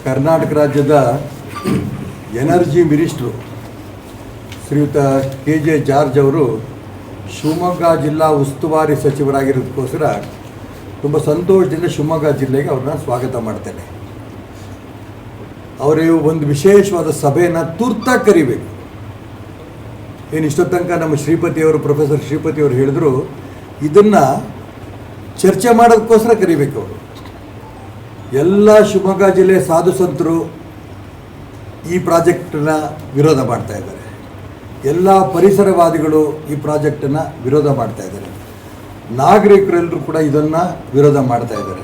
ಕರ್ನಾಟಕ ರಾಜ್ಯದ energy minister ಶ್ರೀಯುತ KJ George ಅವರು ಶಿವಮೊಗ್ಗ ಜಿಲ್ಲಾ ಉಸ್ತುವಾರಿ ಸಚಿವರಾಗಿರೋದಕ್ಕೋಸ್ಕರ ತುಂಬ ಸಂತೋಷದಿಂದ ಶಿವಮೊಗ್ಗ ಜಿಲ್ಲೆಗೆ ಅವ್ರನ್ನ ಸ್ವಾಗತ ಮಾಡ್ತೇನೆ. ಅವರು ಒಂದು ವಿಶೇಷವಾದ ಸಭೆಯನ್ನು ತುರ್ತಾಗಿ ಕರಿಬೇಕು. ಏನು ಇಷ್ಟೊತ್ತು ತನಕ ನಮ್ಮ ಶ್ರೀಪತಿಯವರು ಪ್ರೊಫೆಸರ್ ಶ್ರೀಪತಿಯವರು ಹೇಳಿದ್ರು, ಇದನ್ನು ಚರ್ಚೆ ಮಾಡೋದಕ್ಕೋಸ್ಕರ ಕರಿಬೇಕು. ಅವರು ಎಲ್ಲ ಶಿವಮೊಗ್ಗ ಜಿಲ್ಲೆಯ ಸಾಧು ಸಂತರು ಈ ಪ್ರಾಜೆಕ್ಟನ್ನು ವಿರೋಧ ಮಾಡ್ತಾ ಇದ್ದಾರೆ. ಎಲ್ಲ ಪರಿಸರವಾದಿಗಳು ಈ ಪ್ರಾಜೆಕ್ಟನ್ನು ವಿರೋಧ ಮಾಡ್ತಾ ಇದ್ದಾರೆ. ನಾಗರಿಕರೆಲ್ಲರೂ ಕೂಡ ಇದನ್ನು ವಿರೋಧ ಮಾಡ್ತಾ ಇದ್ದಾರೆ.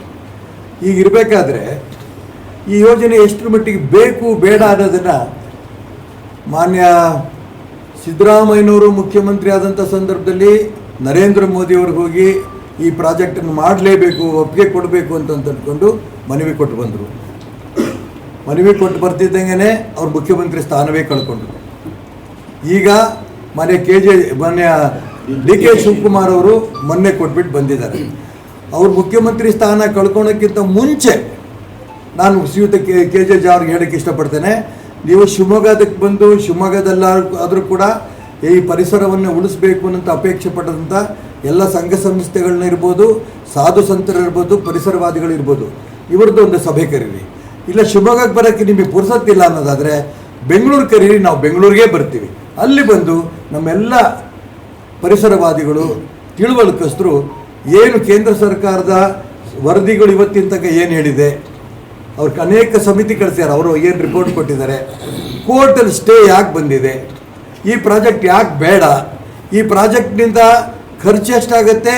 ಈಗಿರಬೇಕಾದ್ರೆ ಈ ಯೋಜನೆ ಎಷ್ಟರ ಮಟ್ಟಿಗೆ ಬೇಕು ಬೇಡ ಅನ್ನೋದನ್ನು ಮಾನ್ಯ ಸಿದ್ದರಾಮಯ್ಯನವರು ಮುಖ್ಯಮಂತ್ರಿ ಆದಂಥ ಸಂದರ್ಭದಲ್ಲಿ ನರೇಂದ್ರ ಮೋದಿಯವ್ರಿಗೆ ಹೋಗಿ ಈ ಪ್ರಾಜೆಕ್ಟನ್ನು ಮಾಡಲೇಬೇಕು, ಒಪ್ಪಿಗೆ ಕೊಡಬೇಕು ಅಂತ ಅಂದ್ಕೊಂಡು ಮನವಿ ಕೊಟ್ಟು ಬಂದರು. ಮನವಿ ಕೊಟ್ಟು ಬರ್ತಿದ್ದಂಗೆ ಅವ್ರು ಮುಖ್ಯಮಂತ್ರಿ ಸ್ಥಾನವೇ ಕಳ್ಕೊಂಡ್ರು. ಈಗ ಮಾನ್ಯ DK ಶಿವಕುಮಾರ್ ಅವರು ಮೊನ್ನೆ ಕೊಟ್ಬಿಟ್ಟು ಬಂದಿದ್ದಾರೆ. ಅವ್ರು ಮುಖ್ಯಮಂತ್ರಿ ಸ್ಥಾನ ಕಳ್ಕೊಳೋಕ್ಕಿಂತ ಮುಂಚೆ ನಾನು ಶ್ರೀಯುತ KJ ಜಾರ್ಜ್ ಹೇಳೋಕ್ಕೆ ಇಷ್ಟಪಡ್ತೇನೆ, ನೀವು ಶಿವಮೊಗ್ಗದಕ್ಕೆ ಬಂದು ಶಿವಮೊಗ್ಗದಲ್ಲಾದರೂ ಕೂಡ ಈ ಪರಿಸರವನ್ನು ಉಳಿಸಬೇಕು ಅಂತ ಅಪೇಕ್ಷೆ ಪಟ್ಟಂಥ ಎಲ್ಲ ಸಂಘ ಸಂಸ್ಥೆಗಳನ್ನ ಇರ್ಬೋದು, ಸಾಧು ಸಂತರಿರ್ಬೋದು, ಪರಿಸರವಾದಿಗಳಿರ್ಬೋದು, ಇವ್ರದ್ದು ಒಂದು ಸಭೆ ಕರೀರಿ. ಇಲ್ಲ ಶಿವಮೊಗ್ಗಕ್ಕೆ ಬರೋಕ್ಕೆ ನಿಮಗೆ ಪುರ್ಸತ್ತಿಲ್ಲ ಅನ್ನೋದಾದರೆ ಬೆಂಗಳೂರು ಕರೀರಿ, ನಾವು ಬೆಂಗಳೂರಿಗೆ ಬರ್ತೀವಿ. ಅಲ್ಲಿ ಬಂದು ನಮ್ಮೆಲ್ಲ ಪರಿಸರವಾದಿಗಳು ತಿಳುವಳಿಕಸ್ತರು ಏನು ಕೇಂದ್ರ ಸರ್ಕಾರದ ವರದಿಗಳು ಇವತ್ತಿನ ತನಕ ಏನು ಹೇಳಿದೆ, ಅವ್ರಿಗೆ ಅನೇಕ ಸಮಿತಿ ಕಳಿಸ್ಯಾರ, ಅವರು ಏನು ರಿಪೋರ್ಟ್ ಕೊಟ್ಟಿದ್ದಾರೆ, ಕೋರ್ಟಲ್ಲಿ ಸ್ಟೇ ಯಾಕೆ ಬಂದಿದೆ, ಈ ಪ್ರಾಜೆಕ್ಟ್ ಯಾಕೆ ಬೇಡ, ಈ ಪ್ರಾಜೆಕ್ಟ್ನಿಂದ ಖರ್ಚು ಎಷ್ಟಾಗುತ್ತೆ,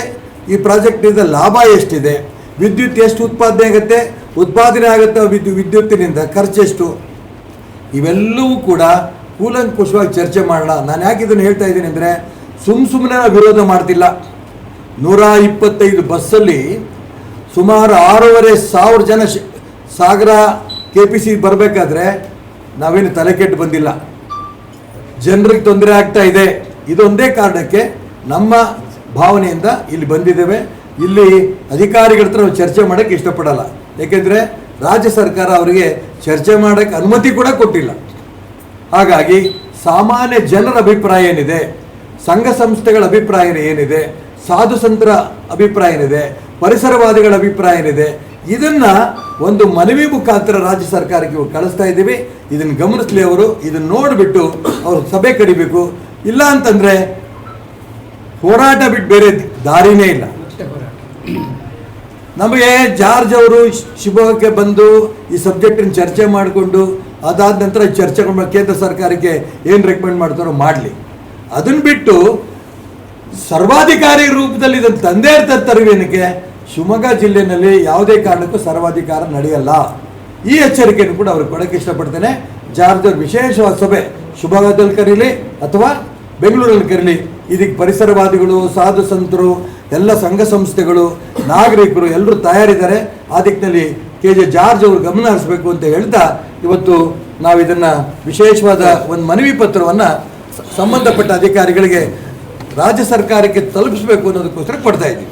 ಈ ಪ್ರಾಜೆಕ್ಟ್ನಿಂದ ಲಾಭ ಎಷ್ಟಿದೆ, ವಿದ್ಯುತ್ ಎಷ್ಟು ಉತ್ಪಾದನೆ ಆಗುತ್ತೆ ವಿದ್ಯುತ್ತಿನಿಂದ ಖರ್ಚೆಷ್ಟು, ಇವೆಲ್ಲವೂ ಕೂಡ ಕೂಲಂಕುಷವಾಗಿ ಚರ್ಚೆ ಮಾಡೋಣ. ನಾನು ಯಾಕೆ ಇದನ್ನು ಹೇಳ್ತಾ ಇದ್ದೀನಿ ಅಂದರೆ, ಸುಮ್ಮನೆ ವಿರೋಧ ಮಾಡ್ತಿಲ್ಲ. 125 ಬಸ್ಸಲ್ಲಿ ಸುಮಾರು 6,500 ಜನ ಸಾಗರ KPC ಬರಬೇಕಾದ್ರೆ ನಾವೇನು ತಲೆ ಕೆಟ್ಟು ಬಂದಿಲ್ಲ. ಜನರಿಗೆ ತೊಂದರೆ ಆಗ್ತಾ ಇದೆ, ಇದೊಂದೇ ಕಾರಣಕ್ಕೆ ನಮ್ಮ ಭಾವನೆಯಿಂದ ಇಲ್ಲಿ ಬಂದಿದ್ದೇವೆ. ಇಲ್ಲಿ ಅಧಿಕಾರಿಗಳ ಹತ್ರ ನಾವು ಚರ್ಚೆ ಮಾಡೋಕ್ಕೆ ಇಷ್ಟಪಡಲ್ಲ. ಏಕೆಂದರೆ ರಾಜ್ಯ ಸರ್ಕಾರ ಅವರಿಗೆ ಚರ್ಚೆ ಮಾಡೋಕ್ಕೆ ಅನುಮತಿ ಕೂಡ ಕೊಟ್ಟಿಲ್ಲ. ಹಾಗಾಗಿ ಸಾಮಾನ್ಯ ಜನರ ಅಭಿಪ್ರಾಯ ಏನಿದೆ, ಸಂಘ ಸಂಸ್ಥೆಗಳ ಅಭಿಪ್ರಾಯ ಏನಿದೆ, ಸಾಧು ಸಂತರ ಅಭಿಪ್ರಾಯ ಏನಿದೆ, ಪರಿಸರವಾದಿಗಳ ಅಭಿಪ್ರಾಯ ಏನಿದೆ, ಇದನ್ನು ಒಂದು ಮನವಿ ಮುಖಾಂತರ ರಾಜ್ಯ ಸರ್ಕಾರಕ್ಕೆ ಕಳಿಸ್ತಾ ಇದ್ದೀವಿ. ಇದನ್ನು ಗಮನಿಸಲಿ ಅವರು, ಇದನ್ನು ನೋಡಿಬಿಟ್ಟು ಅವರು ಸಭೆ ಕರಿಬೇಕು. ಇಲ್ಲ ಅಂತಂದರೆ ಹೋರಾಟ ಬಿಟ್ಟು ಬೇರೆ ದಾರಿನೇ ಇಲ್ಲ. ನಮಗೆ ಜಾರ್ಜ್ ಅವರು ಶಿವಮೊಗ್ಗಕ್ಕೆ ಬಂದು ಈ ಸಬ್ಜೆಕ್ಟನ್ನು ಚರ್ಚೆ ಮಾಡಿಕೊಂಡು ಅದಾದ ನಂತರ ಚರ್ಚೆಗಳು ಕೇಂದ್ರ ಸರ್ಕಾರಕ್ಕೆ ಏನು ರೆಕಮೆಂಡ್ ಮಾಡ್ತಾರೋ ಮಾಡಲಿ. ಅದನ್ನು ಬಿಟ್ಟು ಸರ್ವಾಧಿಕಾರಿ ರೂಪದಲ್ಲಿ ಇದನ್ನು ತಂದೇ ಇರ್ತಾರೆ ತರವೇನಕ್ಕೆ. ಶಿವಮೊಗ್ಗ ಜಿಲ್ಲೆಯಲ್ಲಿ ಯಾವುದೇ ಕಾರಣಕ್ಕೂ ಸರ್ವಾಧಿಕಾರ ನಡೆಯಲ್ಲ. ಈ ಎಚ್ಚರಿಕೆಯನ್ನು ಕೂಡ ಅವ್ರಿಗೆ ಕೊಡೋಕ್ಕೆ ಇಷ್ಟಪಡ್ತೇನೆ. ಜಾರ್ಜ್ ಅವ್ರ ವಿಶೇಷವಾದ ಸಭೆ ಶಿವಮೊಗ್ಗದಲ್ಲಿ ಕರೀಲಿ ಅಥವಾ ಬೆಂಗಳೂರಲ್ಲಿ ಕರೀಲಿ, ಇದಕ್ಕೆ ಪರಿಸರವಾದಿಗಳು, ಸಾಧು ಸಂತರು, ಎಲ್ಲ ಸಂಘ ಸಂಸ್ಥೆಗಳು, ನಾಗರಿಕರು ಎಲ್ಲರೂ ತಯಾರಿದ್ದಾರೆ. ಆ ದಿಕ್ಕಿನಲ್ಲಿ KJ ಜಾರ್ಜ್ ಅವರು ಗಮನ ಹರಿಸಬೇಕು ಅಂತ ಹೇಳ್ತಾ ಇವತ್ತು ನಾವು ಇದನ್ನು ವಿಶೇಷವಾದ ಒಂದು ಮನವಿ ಪತ್ರವನ್ನು ಸಂಬಂಧಪಟ್ಟ ಅಧಿಕಾರಿಗಳಿಗೆ ರಾಜ್ಯ ಸರ್ಕಾರಕ್ಕೆ ತಲುಪಿಸಬೇಕು ಅನ್ನೋದಕ್ಕೋಸ್ಕರ ಕೊಡ್ತಾ ಇದ್ದೀವಿ.